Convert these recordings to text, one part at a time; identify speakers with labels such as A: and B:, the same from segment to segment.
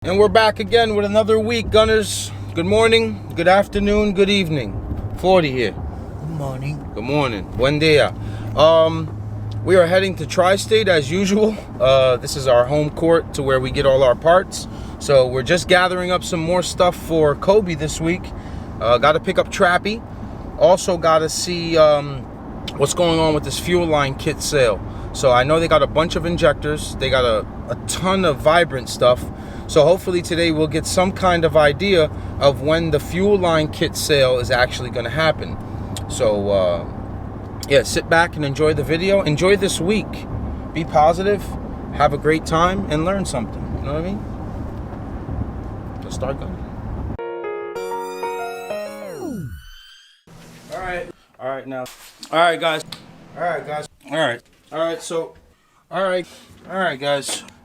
A: And we're back again with another week, Gunners. Good morning, good afternoon, good evening. 40 here.
B: Good morning.
A: Good morning. Buen dia. We are heading to Tri-State as usual. This is our home court to where we get all our parts. So we're just gathering up some more stuff for Kobe this week. Got to pick up Trappy. Also got to see what's going on with this fuel line kit sale. So I know they got a bunch of injectors. They got a ton of vibrant stuff. So hopefully today we'll get some kind of idea of when the fuel line kit sale is actually going to happen. So yeah, sit back and enjoy the video. Enjoy this week. Be positive, have a great time, and learn something. You know what I mean? Let's start going. All right now. All right, guys. All right, guys.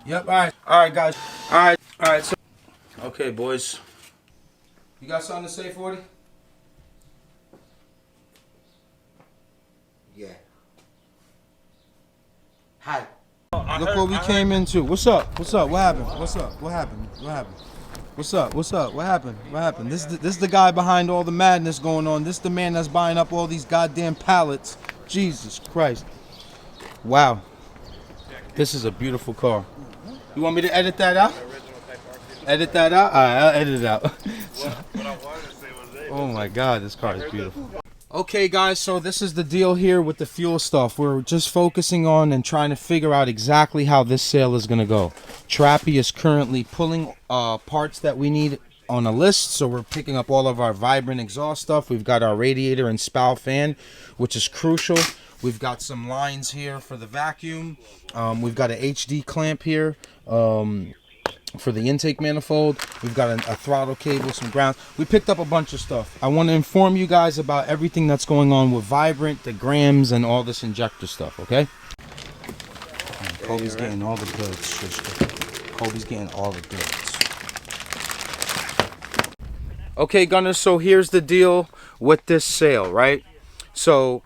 A: Yep, all right, guys. All right, so. Okay, boys. You got something to say, 40?
B: Yeah. Hi.
A: Look what we came into. What's up? What happened? What happened? This is the guy behind all the madness going on. This is the man that's buying up all these goddamn pallets. Jesus Christ. Wow. This is a beautiful car. You want me to edit that out? Edit that out? Alright, I'll edit it out. Oh my God, this car is beautiful. Okay guys, so this is the deal here with the fuel stuff. We're just focusing on and trying to figure out exactly how this sale is going to go. Trappy is currently pulling parts that we need on a list, so we're picking up all of our vibrant exhaust stuff. We've got our radiator and spout fan, which is crucial. We've got some lines here for the vacuum. We've got an HD clamp here for the intake manifold. We've got a throttle cable, some grounds. We picked up a bunch of stuff. I want to inform you guys about everything that's going on with Vibrant, the grams, and all this injector stuff, okay? Kobe's getting all the goods. Kobe's getting all the goods. Okay, Gunners, so here's the deal with this sale, right? So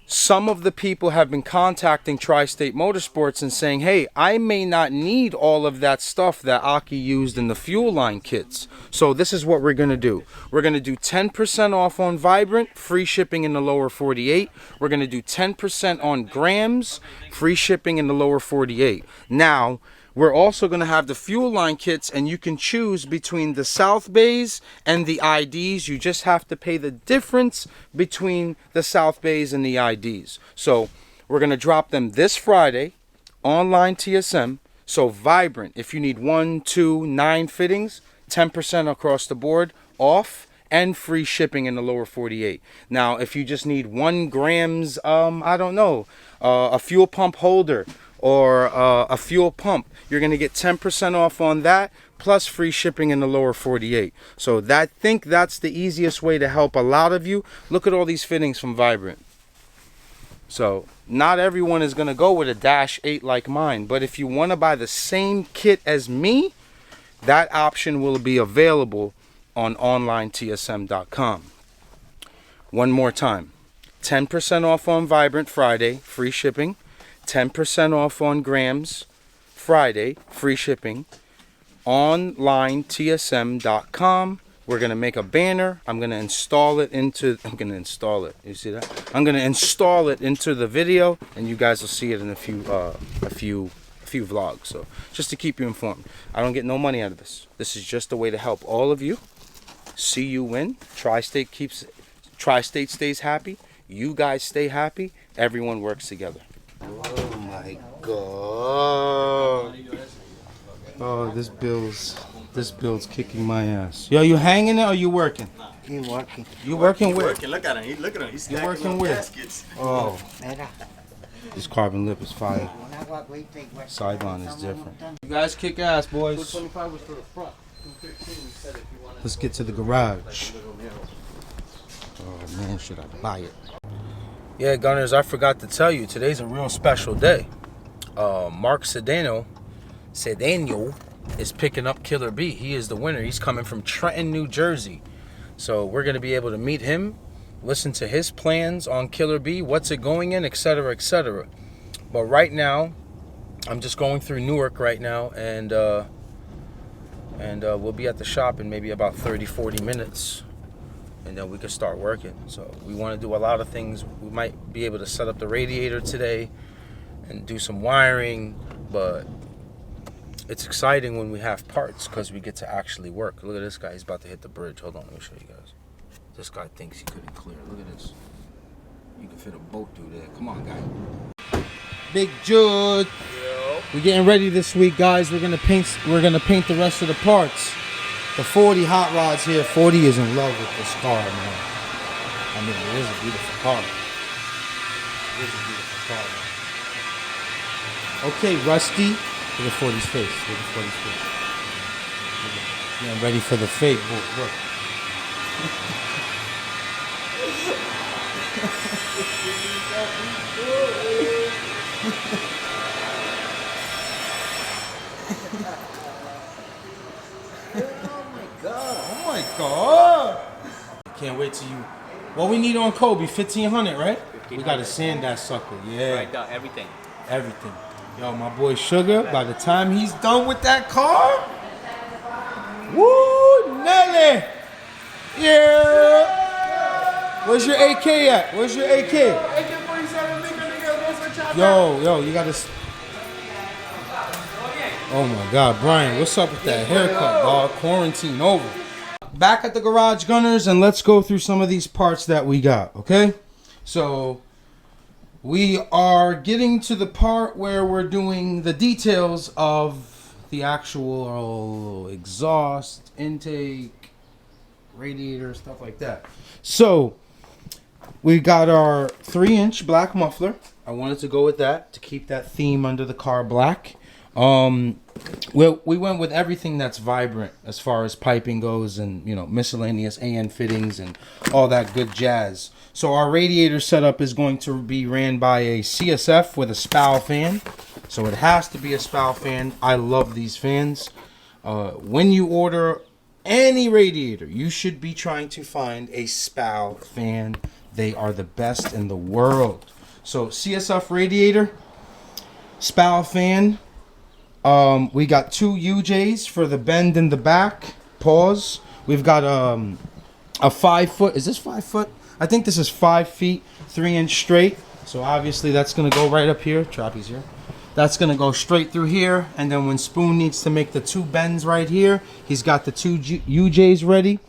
A: some of the people have been contacting Tri-State Motorsports and saying, hey, I may not need all of that stuff that Aki used in the fuel line kits. So this is what we're going to do. We're going to do 10% off on Vibrant, free shipping in the lower 48. We're going to do 10% on grams, free shipping in the lower 48. Now, we're also going to have the fuel line kits, and you can choose between the South Bays and the IDs. You just have to pay the difference between the South Bays and the IDs. So we're going to drop them this Friday, online TSM. So Vibrant, if you need 1, 2, 9 fittings, 10% across the board off, and free shipping in the lower 48. Now, if you just need 1 grams, I don't know, a fuel pump holder, or a fuel pump, you're going to get 10% off on that, plus free shipping in the lower 48. So I think that's the easiest way to help a lot of you. Look at all these fittings from Vibrant. So not everyone is going to go with a Dash 8 like mine, but if you want to buy the same kit as me, that option will be available on onlinetsm.com. One more time, 10% off on Vibrant Friday, free shipping. 10% off on grams Friday, free shipping. OnlineTSM.com. We're going to make a banner. I'm going to install it into, you see that? I'm going to install it into the video, and you guys will see it in a few vlogs. So just to keep you informed. I don't get no money out of this. This is just a way to help all of you. See you win. Tri-State stays happy. You guys stay happy. Everyone works together. Oh my God. Oh, this bill's kicking my ass. Yo, you hanging it or you working?
B: He's working.
A: You working where?
C: Look at him. Look at him. He's
A: working where? Oh. This carbon lip is fire. Sideline is different. You guys kick ass, boys. 25 was for the front. Let's get to the garage. Oh man, should I buy it? Yeah, Gunners, I forgot to tell you, today's a real special day. Mark Cedeno is picking up Killer B. He is the winner. He's coming from Trenton, New Jersey. So we're going to be able to meet him, listen to his plans on Killer B, what's it going in, etc., etc. But right now, I'm just going through Newark right now, and and we'll be at the shop in maybe about 30-40 minutes, and then we can start working. So we want to do a lot of things. We might be able to set up the radiator today and do some wiring, but it's exciting when we have parts because we get to actually work. Look at this guy. He's about to hit the bridge. Hold on, let me show you guys. This guy thinks he couldn't clear. Look at this. You can fit a boat through there. Come on, guy. Big Jude. Yo. We're getting ready this week, guys. We're gonna paint the rest of the parts. The 40 hot rods here. 40 is in love with this car, man. I mean, it is a beautiful car. It is a beautiful car, man. Okay, Rusty. Look at 40's face. Look at 40's face. Getting ready for the fate. Look. Oh my god. Can't wait till you. What we need on Kobe? 1500, right? 1500. We gotta sand that sucker. Yeah.
C: Right down, everything.
A: Everything. Yo, my boy Sugar, by the time he's done with that car, woo, Nelly. Yeah. Where's your AK at? Where's your AK? Yo, you gotta. Oh my God, Brian, what's up with that haircut, dog? Quarantine over. Back at the Garage Gunners, and let's go through some of these parts that we got, okay? So, we are getting to the part where we're doing the details of the actual exhaust, intake, radiator, stuff like that. So, we got our 3-inch black muffler. I wanted to go with that to keep that theme under the car black. We went with everything that's vibrant as far as piping goes, and miscellaneous AN fittings and all that good jazz. So our radiator setup is going to be ran by a CSF with a spow fan. So it has to be a spow fan. I love these fans. When you order any radiator, you should be trying to find a spow fan. They are the best in the world. So CSF radiator, spow fan. We got 2 UJs for the bend in the back. Pause. We've got a 5 foot. Is this 5 foot? I think this is 5 feet, 3-inch straight. So obviously that's gonna go right up here. Trappy's here. That's gonna go straight through here. And then when Spoon needs to make the 2 bends right here, he's got the 2 UJs ready.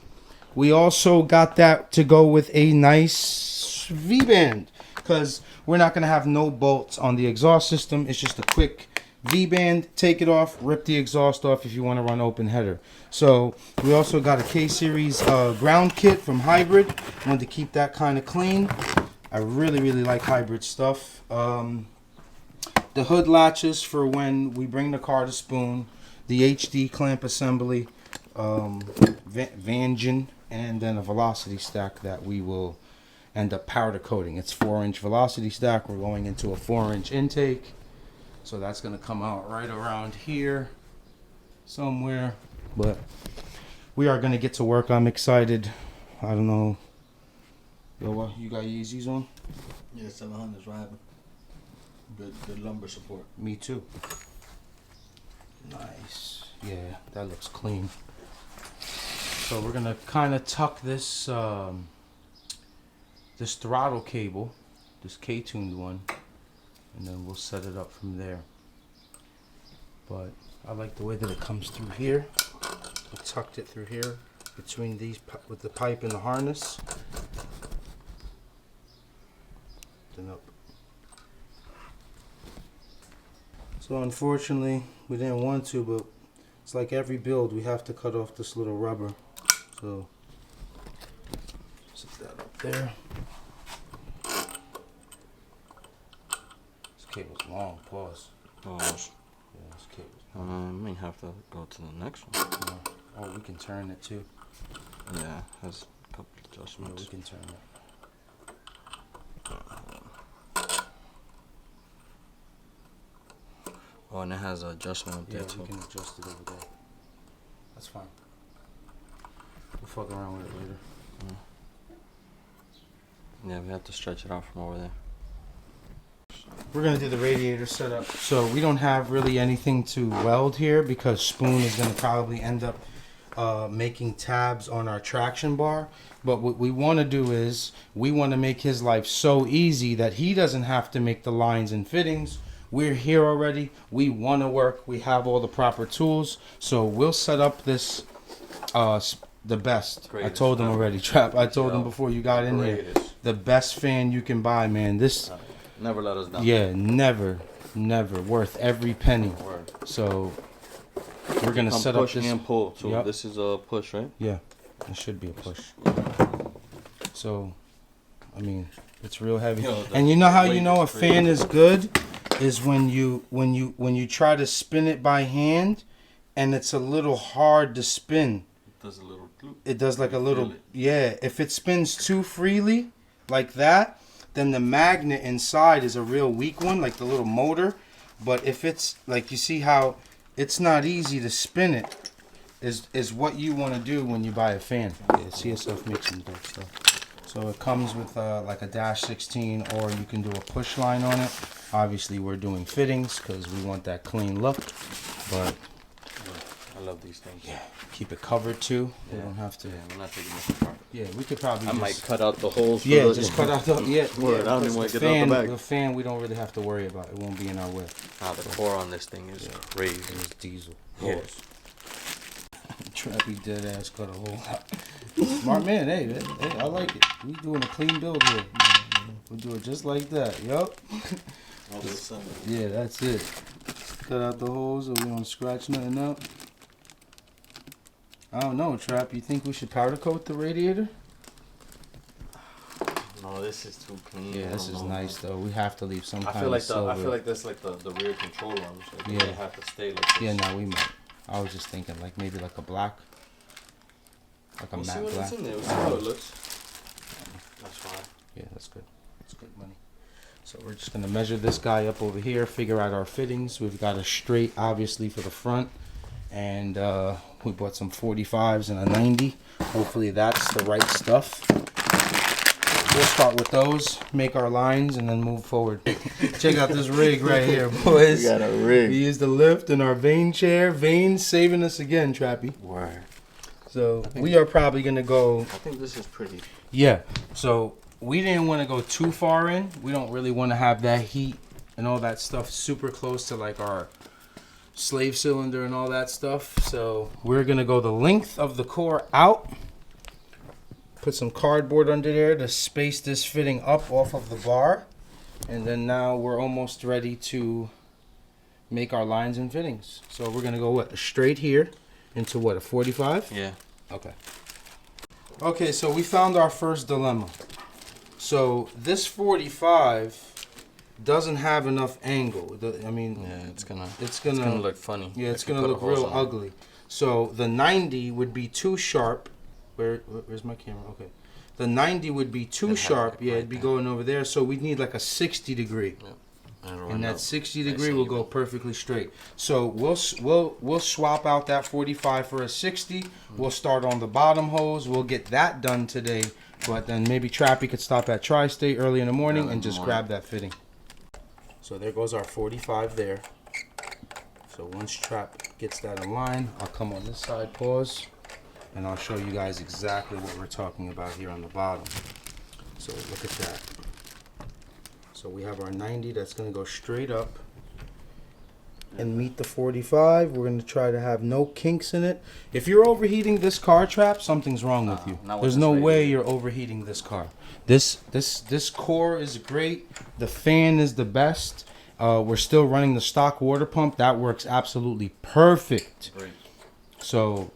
A: We also got that to go with a nice V-band, because we're not gonna have no bolts on the exhaust system. It's just a quick V-band, take it off, rip the exhaust off if you want to run open header. So we also got a K-Series ground kit from Hybrid. Wanted to keep that kind of clean. I really like Hybrid stuff. The hood latches for when we bring the car to Spoon. The HD clamp assembly, Vangean, and then a velocity stack that we will end up powder coating. It's 4-inch velocity stack. We're going into a 4-inch intake. So that's going to come out right around here somewhere. But we are going to get to work. I'm excited. I don't know. Yo, what? You got Yeezys on?
B: Yeah, 700's riding. Good lumbar support.
A: Me too. Nice. Yeah, that looks clean. So we're going to kind of tuck this this throttle cable, this K-tuned one, and then we'll set it up from there. But I like the way that it comes through here. I tucked it through here between these with the pipe and the harness. Then up. So unfortunately, we didn't want to, but it's like every build, we have to cut off this little rubber. So set that up there. Cable's long, pause.
C: Oh,
A: yeah, this cable's long.
C: I may have to go to the next one.
A: Yeah. Oh, we can turn it too.
C: Yeah, has a couple adjustments.
A: Yeah, we can turn it.
C: Oh, and it has an adjustment up there too.
A: Yeah, we can adjust it over there. That's fine. We'll fuck around with it later.
C: Yeah, we have to stretch it out from over there.
A: We're gonna do the radiator setup. So we don't have really anything to weld here because Spoon is gonna probably end up making tabs on our traction bar. But what we want to do is we want to make his life so easy that he doesn't have to make the lines and fittings. We're here already. We want to work. We have all the proper tools. So we'll set up this the best.
C: Greatest.
A: I told him already, Trap. I told him before you got in here.
C: Greatest.
A: The best fan you can buy, man. This
C: Never let us down.
A: yeah, never worth every penny.
C: Word.
A: So we're gonna set up
C: push
A: this.
C: and pull. So
A: Yep.
C: this is a push, right?
A: Yeah, it should be a push. So, I mean, it's real heavy.
C: Yo,
A: And you know how you
C: weight
A: know a
C: is crazy.
A: fan is good is when you try to spin it by hand, and it's a little hard to spin.
C: It does a little gloop.
A: It does like a
C: You
A: little
C: feel it.
A: yeah. If it spins too freely, like that, then the magnet inside is a real weak one, like the little motor. But if it's like you see how it's not easy to spin it, is what you want to do when you buy a fan. Yeah, see yourself make some dope stuff. So it comes with like a -16, or you can do a push line on it. Obviously, we're doing fittings because we want that clean look. But
C: I love these things.
A: yeah, keep it covered too. We
C: Yeah.
A: don't have to.
C: Yeah, we're not taking this apart.
A: Yeah, we could probably.
C: I
A: just,
C: might cut out the holes. For
A: Yeah,
C: the,
A: just cut out the yeah.
C: Word, I don't
A: because
C: even want to
A: the
C: get it out the
A: fan.
C: back.
A: The fan, we don't really have to worry about. It won't be in our way.
C: Nah, the core on this thing is crazy.
A: It's diesel.
C: Yeah.
A: Trappy dead ass cut a hole out. Smart man, hey, I like it. We doing a clean build here. We do it just like that. Yup. Yeah, that's it. Cut out the holes so we don't scratch nothing up. I don't know, Trap. You think we should powder coat the radiator?
C: No, this is too clean.
A: Yeah, this is nice though. We have to leave some
C: I
A: kind
C: feel
A: of
C: like
A: silver.
C: I feel like that's like the rear control arms. So
A: Yeah.
C: they have to stay like this.
A: Yeah, no, we might. I was just thinking like maybe like a black, like a
C: We'll see
A: matte
C: what
A: black.
C: it's in there. We'll see how it looks. That's fine.
A: Yeah, that's good. That's good money. So we're just gonna measure this guy up over here, figure out our fittings. We've got a straight, obviously, for the front, and we bought some 45s and a 90. Hopefully that's the right stuff. We'll start with those, make our lines, and then move forward. Check out this rig right here, boys.
C: We got a rig.
A: We used the lift in our vane chair. Vane's saving us again, Trappy.
C: Word.
A: So we are probably gonna go.
C: I think this is pretty.
A: Yeah. So we didn't want to go too far in. We don't really want to have that heat and all that stuff super close to like our slave cylinder and all that stuff. So we're gonna go the length of the core out. Put some cardboard under there to space this fitting up off of the bar. And then now we're almost ready to make our lines and fittings. So we're gonna go what, straight here into what, a 45?
C: Yeah.
A: Okay. Okay, so we found our first dilemma. So this 45 doesn't have enough angle. I mean,
C: Yeah, it's gonna
A: gonna
C: look funny.
A: yeah, it's
C: if you
A: gonna
C: put
A: look
C: holes
A: real
C: on it.
A: ugly. So the 90 would be too sharp. Where's my camera? Okay. The 90 would be too
C: It'd have
A: sharp.
C: like
A: Yeah,
C: right
A: it'd be
C: there.
A: going over there. So we'd need like a 60 degree. And that 60 degree will go perfectly straight. So we'll swap out that 45 for a 60. We'll start on the bottom hose. We'll get that done today. But then maybe Trappy could stop at Tri-State early in the morning and just grab that fitting. So there goes our 45 there. So once Trap gets that in line, I'll come on this side, pause, and I'll show you guys exactly what we're talking about here on the bottom. So look at that. So we have our 90 that's going to go straight up and meet the 45. We're going to try to have no kinks in it. If you're overheating this car, Trap, something's wrong with you.
C: not with
A: There's
C: this
A: no way
C: radiator.
A: you're overheating this car. This core is great. The fan is the best. We're still running the stock water pump. That works absolutely perfect.
C: Great.
A: So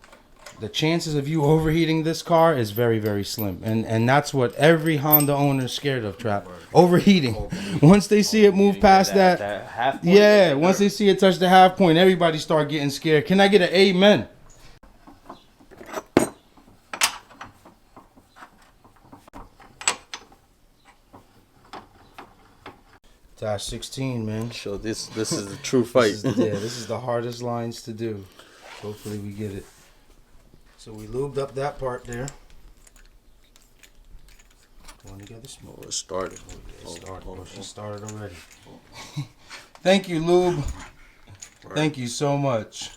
A: the chances of you overheating this car is very, very slim. And that's what every Honda owner is scared of, Trap. Overheating. Once they see it move past that,
C: half point,
A: yeah, once they see it touch the half point, everybody start getting scared. Can I get an amen? Dash 16, man.
C: So this is a true fight.
A: This is the hardest lines to do. Hopefully we get it. So we lubed up that part there. Going together smooth.
C: Oh, it started.
A: It started.
C: Oh,
A: She started already. Thank you, Lube.
C: Right.
A: Thank you so much.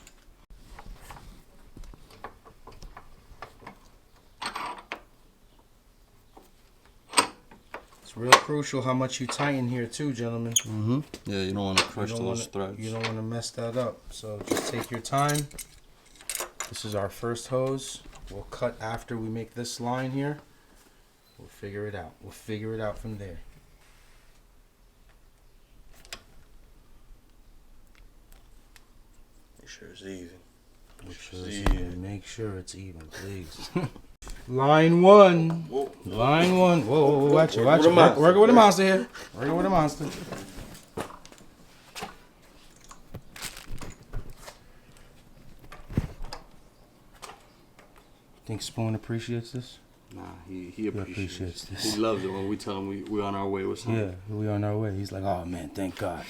A: It's real crucial how much you tighten here too, gentlemen.
C: Mm-hmm. Yeah, you don't want to crush those threads.
A: You don't want to mess that up. So just take your time. This is our first hose. We'll cut after we make this line here. We'll figure it out. We'll figure it out from there.
C: Make sure it's even.
A: Make sure it's even, please. Line one.
C: Whoa.
A: Line one. Whoa, watch it, watch
C: With
A: it.
C: a monster.
A: Working with a monster here. Working with a monster. Think Spoon appreciates this?
C: Nah, he appreciates
A: this.
C: He loves it when we tell him we're on our way with something.
A: Yeah, we on our way. He's like, oh man, thank God.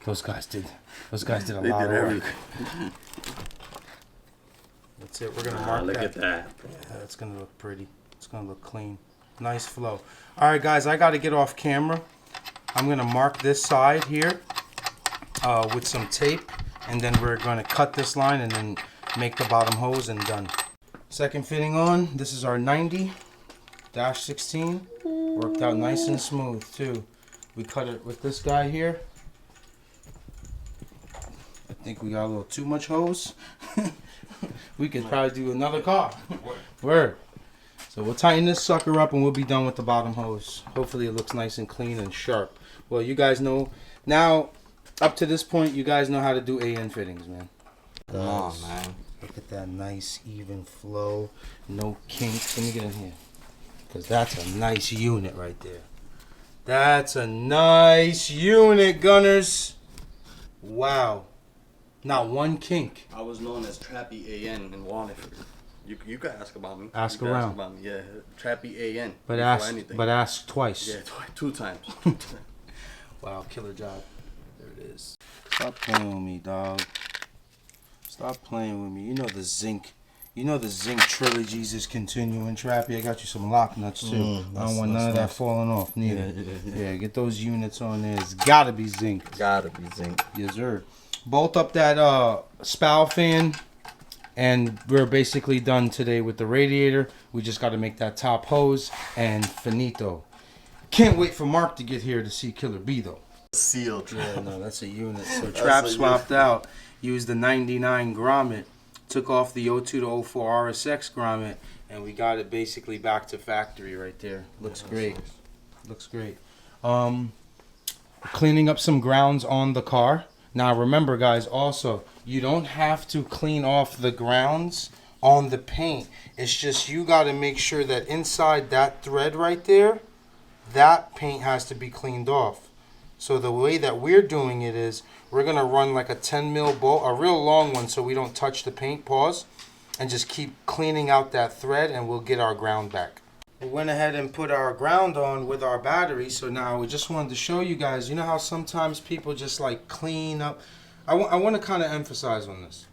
A: Those guys did a lot
C: did
A: of work.
C: everything.
A: That's it. We're gonna mark
C: Look
A: that.
C: at that.
A: Yeah, it's gonna look pretty. It's gonna look clean. Nice flow. All right, guys, I got to get off camera. I'm gonna mark this side here with some tape, and then we're gonna cut this line and then make the bottom hose and done. Second fitting on. This is our 90-16. Worked out nice and smooth too. We cut it with this guy here. I think we got a little too much hose. We could probably do another car. Word. So we'll tighten this sucker up and we'll be done with the bottom hose. Hopefully it looks nice and clean and sharp. Well, you guys know now, up to this point, you guys know how to do AN fittings, man.
C: Come on, man.
A: Look at that nice even flow, no kinks. Let me get in here, because that's a nice unit right there. That's a nice unit, Gunners. Wow, not one kink.
C: I was known as Trappy AN in Wallingford. You can ask about me.
A: Ask
C: You can
A: around.
C: Ask about me. Yeah, Trappy AN.
A: But
C: before
A: ask twice.
C: Yeah, two times.
A: Wow, killer job. There it is. Stop playing with me, dog. Stop playing with me. You know the zinc trilogies is continuing. Trappy, I got you some lock nuts too. I don't want none of that falling off neither. Yeah, get those units on there. It's gotta be zinc.
C: Gotta be zinc.
A: Yes, sir. Bolt up that spout fan, and we're basically done today with the radiator. We just got to make that top hose and finito. Can't wait for Mark to get here to see Killer B though.
C: Sealed.
A: Yeah, no, that's a unit. So Trap swapped out. Used the 99 grommet, took off the 02 to 04 RSX grommet, and we got it basically back to factory right there. Looks great. Looks great. Cleaning up some grounds on the car. Now remember, guys, also, you don't have to clean off the grounds on the paint. It's just you got to make sure that inside that thread right there, that paint has to be cleaned off. So the way that we're doing it is we're going to run like a 10 mil bolt, a real long one so we don't touch the paint, pause, and just keep cleaning out that thread and we'll get our ground back. We went ahead and put our ground on with our battery, so now we just wanted to show you guys, you know how sometimes people just like clean up. I want to kind of emphasize on this.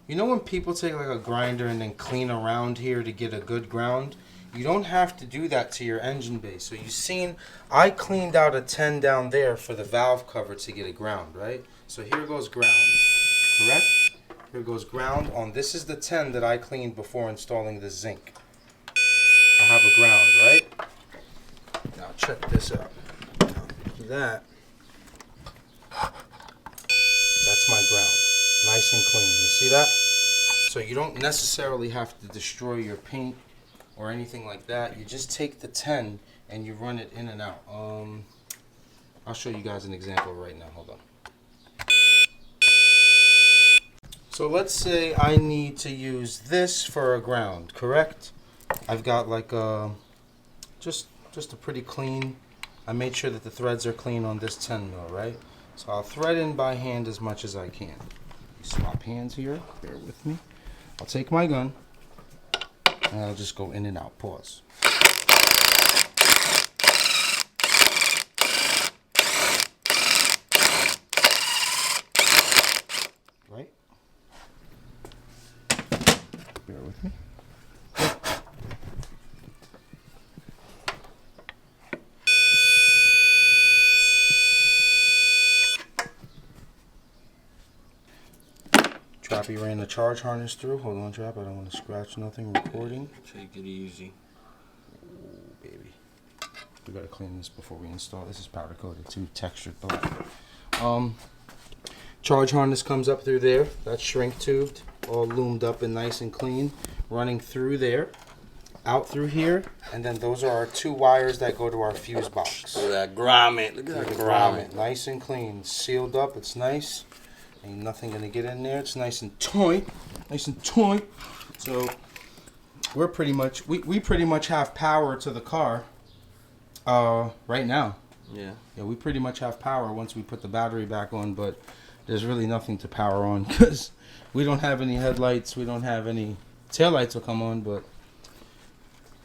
A: You know when people take like a grinder and then clean around here to get a good ground? You don't have to do that to your engine bay. So you've seen, I cleaned out a 10 down there for the valve cover to get a ground, right? So here goes ground, correct? Here goes ground on, this is the 10 that I cleaned before installing the zinc. I have a ground, right? Now check this out. That's my ground. Nice and clean. You see that? So you don't necessarily have to destroy your paint or anything like that. You just take the 10 and you run it in and out. I'll show you guys an example right now. Hold on. So let's say I need to use this for a ground, correct? I've got like just a pretty clean. I made sure that the threads are clean on this 10 mil, right? So I'll thread in by hand as much as I can. Swap hands here. Bear with me. I'll take my gun and I'll just go in and out. Pause. Right? Bear with me. Trappy ran the charge harness through. Hold on, Trap. I don't want to scratch nothing. Recording.
C: Take it easy.
A: Ooh, baby. We gotta clean this before we install. This is powder coated too, textured black. Charge harness comes up through there. That's shrink tubed, all loomed up and nice and clean. Running through there, out through here, and then those are our 2 wires that go to our fuse box.
C: Look at that grommet. Look at that grommet.
A: Nice and clean, sealed up. It's nice. Ain't nothing gonna get in there. It's nice and tight, nice and tight. So we're pretty much we pretty much have power to the car right now.
C: Yeah.
A: Yeah, we pretty much have power once we put the battery back on, but there's really nothing to power on because we don't have any headlights. We don't have any taillights will come on, but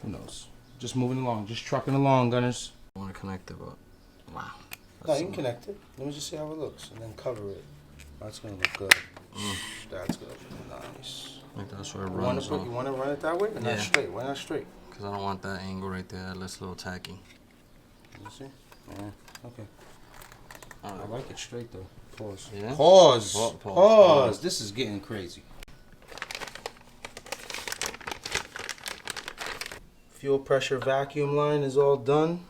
A: who knows? Just moving along, just trucking along, Gunners.
C: I want to connect it, but wow.
A: No, you can connect it. Let me just see how it looks and then cover it. That's gonna look good. That's gonna look nice.
C: I think that's where it
A: You
C: runs.
A: want to run it that way or not straight? Why not straight?
C: Because I don't want that angle right there. That looks a little tacky.
A: You see? Yeah. Okay.
C: All right.
A: I like it straight though. Pause.
C: Yeah?
A: Pause. Pause. This is getting crazy. Fuel pressure vacuum line is all done.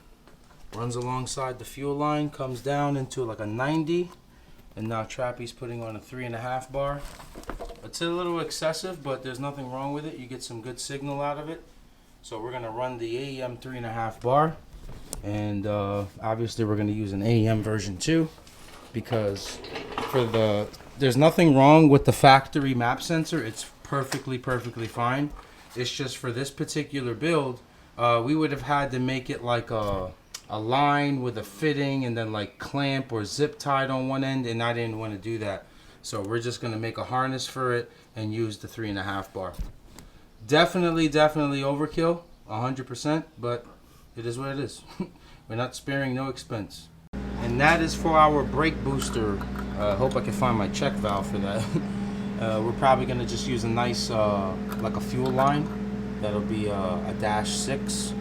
A: Runs alongside the fuel line, comes down into like a 90. And now Trappy's putting on a 3.5 bar. It's a little excessive, but there's nothing wrong with it. You get some good signal out of it. So we're gonna run the AEM 3.5 bar. And obviously we're gonna use an AEM version 2 because there's nothing wrong with the factory map sensor. It's perfectly fine. It's just for this particular build, we would have had to make it like a line with a fitting and then like clamp or zip tied on one end, and I didn't want to do that. So we're just gonna make a harness for it and use the 3.5 bar. Definitely overkill, 100%, but it is what it is. We're not sparing no expense. And that is for our brake booster. Hope I can find my check valve for that. We're probably gonna just use a nice, like a fuel line. That'll be a -6.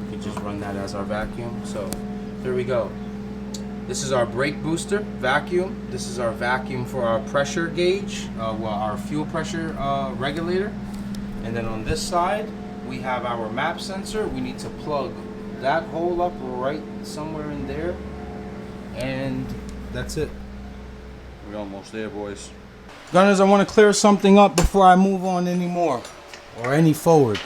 A: We can just run that as our vacuum. So here we go. This is our brake booster vacuum. This is our vacuum for our pressure gauge, our fuel pressure regulator. And then on this side, we have our map sensor. We need to plug that hole up right somewhere in there. And that's it.
C: We're almost there, boys.
A: Gunners, I want to clear something up before I move on anymore or any forward.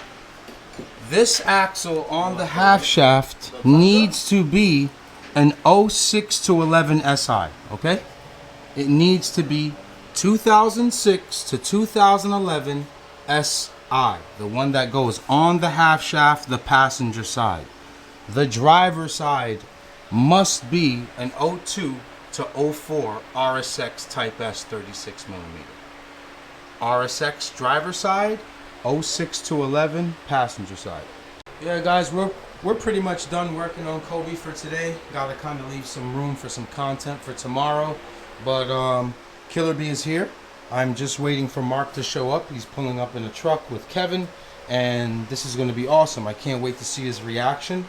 A: This axle on the half shaft needs to be an 06 to 11 SI, okay? It needs to be 2006 to 2011 SI, the one that goes on the half shaft, the passenger side. The driver side must be an 02 to 04 RSX Type S 36 millimeter. RSX driver side, 06 to 11 passenger side. Yeah, guys, we're pretty much done working on Kobe for today. Gotta kind of leave some room for some content for tomorrow. But Killer B is here. I'm just waiting for Mark to show up. He's pulling up in a truck with Kevin, and this is going to be awesome. I can't wait to see his reaction.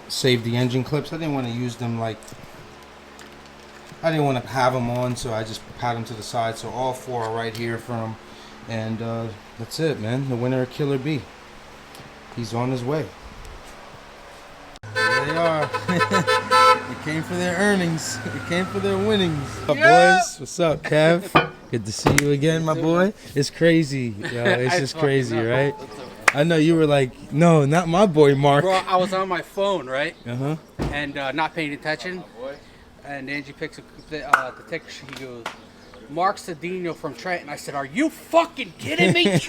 A: Save the engine clips. I didn't want to use them like, I didn't want to have them on, so I just pat them to the side. So all 4 are right here for him. And that's it, man. The winner of Killer B. He's on his way. There they are. They came for their earnings. They came for their winnings. What's up, boys? What's up, Kev? Good to see you again, my boy. It's crazy. Yo, it's just crazy, right? I know you were like, no, not my boy, Mark.
D: Bro, I was on my phone, right?
A: Uh-huh.
D: And not paying attention. And Angie picks up the ticker. She goes, Mark Cedino from Trenton. I said, are you fucking kidding me?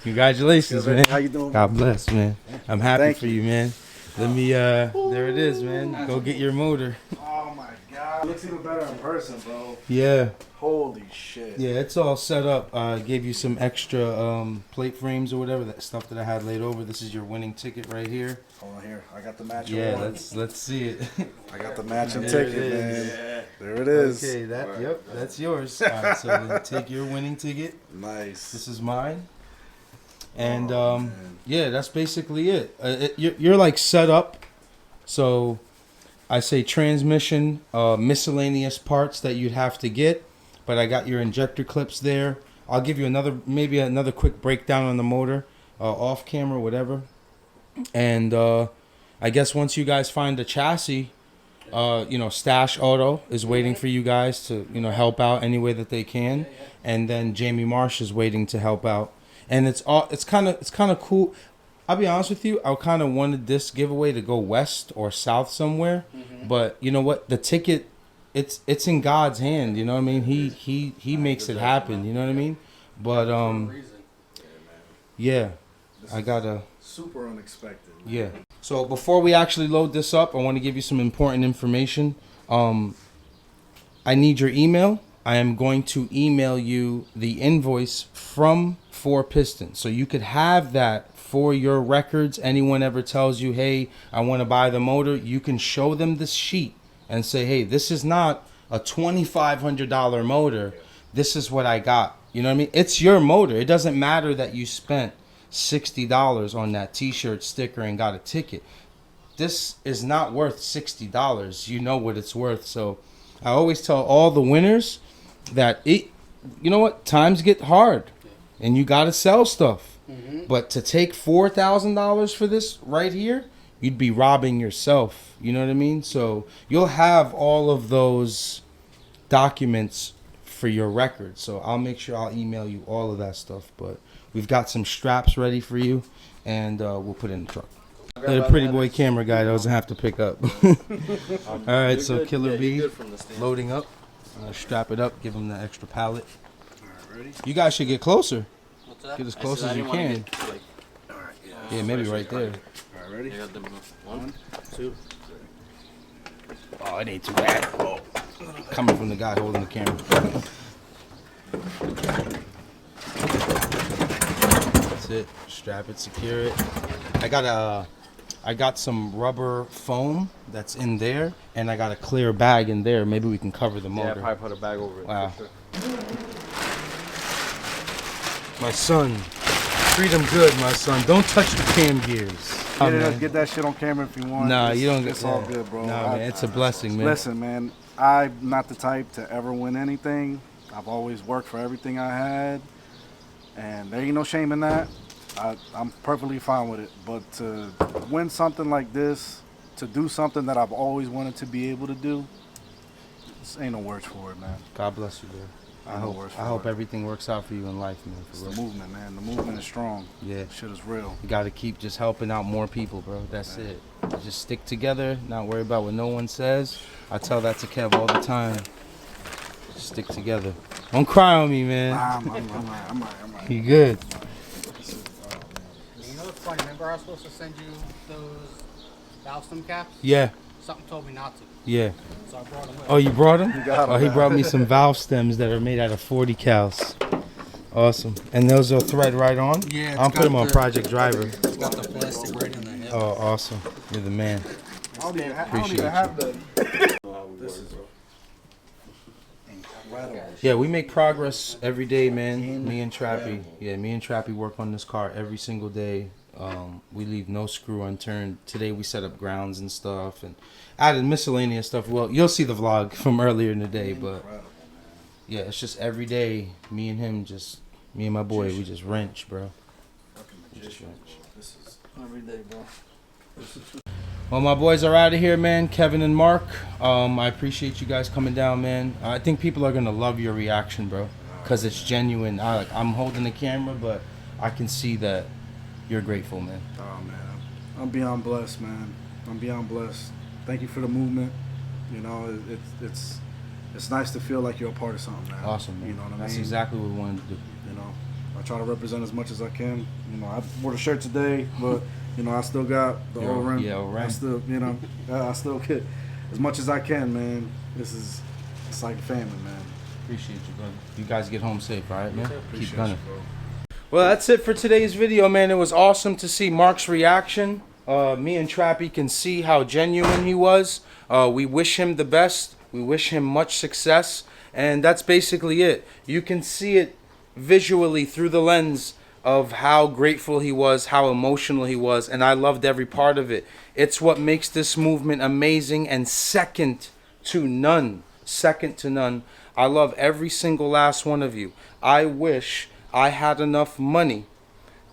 A: Congratulations, man.
B: How you doing?
A: God bless, man. I'm happy
B: Thank
A: for you, man. Let me, there it is, man. Go get your motor.
B: Oh my god. It looks even better in person, bro.
A: Yeah.
B: Holy shit.
A: Yeah, it's all set up. Gave you some extra plate frames or whatever, that stuff that I had laid over. This is your winning ticket right here.
B: Hold on here. I got the matching
A: Yeah,
B: one.
A: let's see it.
B: I got the matching
A: There it
B: ticket,
A: is.
B: man. There it is.
A: Okay, yep, that's yours. All right, so then take your winning ticket.
B: Nice.
A: This is mine. And
B: man.
A: yeah, that's basically it. You're like set up. So I say transmission, miscellaneous parts that you'd have to get. but I got your injector clips there. I'll give you maybe another quick breakdown on the motor, off camera, whatever. And I guess once you guys find the chassis, Stash Auto is waiting for you guys to, help out any way that they can. And then Jamie Marsh is waiting to help out. And it's kind of cool. I'll be honest with you, I kind of wanted this giveaway to go west or south somewhere. But you know what? The ticket, it's in God's hand, you know what I mean? He makes it happen, you know what I mean? But yeah, I gotta
B: Super unexpected.
A: yeah. So before we actually load this up, I want to give you some important information. I need your email. I am going to email you the invoice from 4 Pistons. So you could have that for your records. Anyone ever tells you, hey, I want to buy the motor, you can show them this sheet and say, hey, this is not a $2,500 motor. This is what I got. You know what I mean? It's your motor. It doesn't matter that you spent $60 on that t-shirt sticker and got a ticket. This is not worth $60. You know what it's worth. So I always tell all the winners that you know what, times get hard and you got to sell stuff. But to take $4,000 for this right here, you'd be robbing yourself. You know what I mean? So you'll have all of those documents for your record. So I'll make sure I'll email you all of that stuff. But we've got some straps ready for you, and we'll put it in the truck. The pretty boy camera guy doesn't have to pick up. All right, so Killer B loading up. Strap it up. Give him the extra pallet.
B: Ready?
A: You guys should get closer.
D: What's that?
A: Get as close as you can. Yeah, maybe right there.
B: All right, ready?
C: I got them.
B: 1, 2.
A: Oh, it ain't too bad. Oh. Coming from the guy holding the camera. That's it. Strap it, secure it. I got some rubber foam that's in there, and I got a clear bag in there. Maybe we can cover the motor.
C: Yeah, probably put a bag over it.
A: Wow.
C: For sure.
A: My son, treat him good, my son. Don't touch the cam gears.
E: Get that shit on camera if you want.
A: Nah, you don't get
E: It's all good, bro.
A: Nah, man, it's a blessing, man.
E: Listen, man, I'm not the type to ever win anything. I've always worked for everything I had, and there ain't no shame in that. I'm perfectly fine with it. But to win something like this, to do something that I've always wanted to be able to do, this ain't no words for it, man.
A: God bless you, bro. I hope everything works out for you in life, man.
E: It's the movement, man. The movement is strong.
A: Yeah.
E: Shit is real.
A: You got to keep just helping out more people, bro. That's it. Just stick together, not worry about what no one says. I tell that to Kev all the time. Just stick together. Don't cry on me, man.
E: I'm right.
A: You good?
D: You know what's funny? Remember I was supposed to send you those Valstom caps?
A: Yeah.
D: Something told me not to.
A: Yeah.
D: So I brought them with.
A: Oh, you brought them?
E: got 'em,
A: Oh, he
E: man.
A: brought me some valve stems that are made out of 40 cals. Awesome. And those will thread right on?
D: Yeah, it's
A: I'll put
D: got
A: them on
D: the-
A: Project Driver.
D: It's got the plastic right in the hip.
A: Oh, awesome. You're the man.
E: I don't even
A: Appreciate
E: have the.
B: This is incredible.
A: Yeah, we make progress every day, man. Me and Trappy. Yeah, me and Trappy work on this car every single day. We leave no screw unturned. Today we set up grounds and stuff and added miscellaneous stuff. Well, you'll see the vlog from earlier in the day, but yeah, it's just every day. Me and him, me and my boy, we just wrench, bro. We just wrench.
B: This is
C: Every day, bro.
A: Well, my boys are out of here, man. Kevin and Mark. I appreciate you guys coming down, man. I think people are gonna love your reaction, bro, because it's genuine. I'm holding the camera, but I can see that you're grateful, man.
E: Oh man, I'm beyond blessed, man. I'm beyond blessed. Thank you for the movement. You know, it's nice to feel like you're a part of something, man.
A: Awesome, man.
E: You know what I mean?
A: That's exactly what we wanted to do.
E: You know, I try to represent as much as I can. You know, I wore the shirt today, but you know, I still got the
A: Your-
E: O-ring.
A: yeah, O-ring.
E: I still, you know, I still get as much as I can, man. It's like family, man.
A: Appreciate you, brother. You guys get home safe, all right, man?
E: Appreciate
A: Keep gunning.
E: you, bro.
A: Well, that's it for today's video, man. It was awesome to see Mark's reaction. Me and Trappy can see how genuine he was. We wish him the best. We wish him much success. And that's basically it. You can see it visually through the lens of how grateful he was, how emotional he was, and I loved every part of it. It's what makes this movement amazing and second to none. Second to none. I love every single last one of you. I wish I had enough money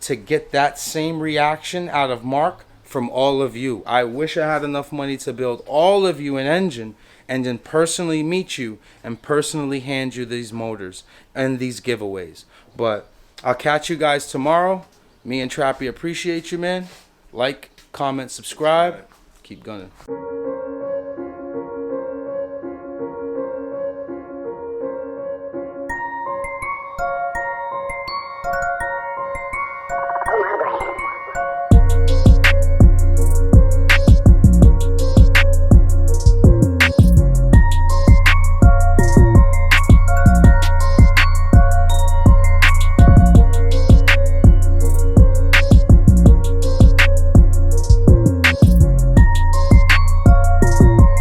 A: to get that same reaction out of Mark from all of you. I wish I had enough money to build all of you an engine and then personally meet you and personally hand you these motors and these giveaways. But I'll catch you guys tomorrow. Me and Trappy appreciate you, man. Like, comment, subscribe. Keep gunning.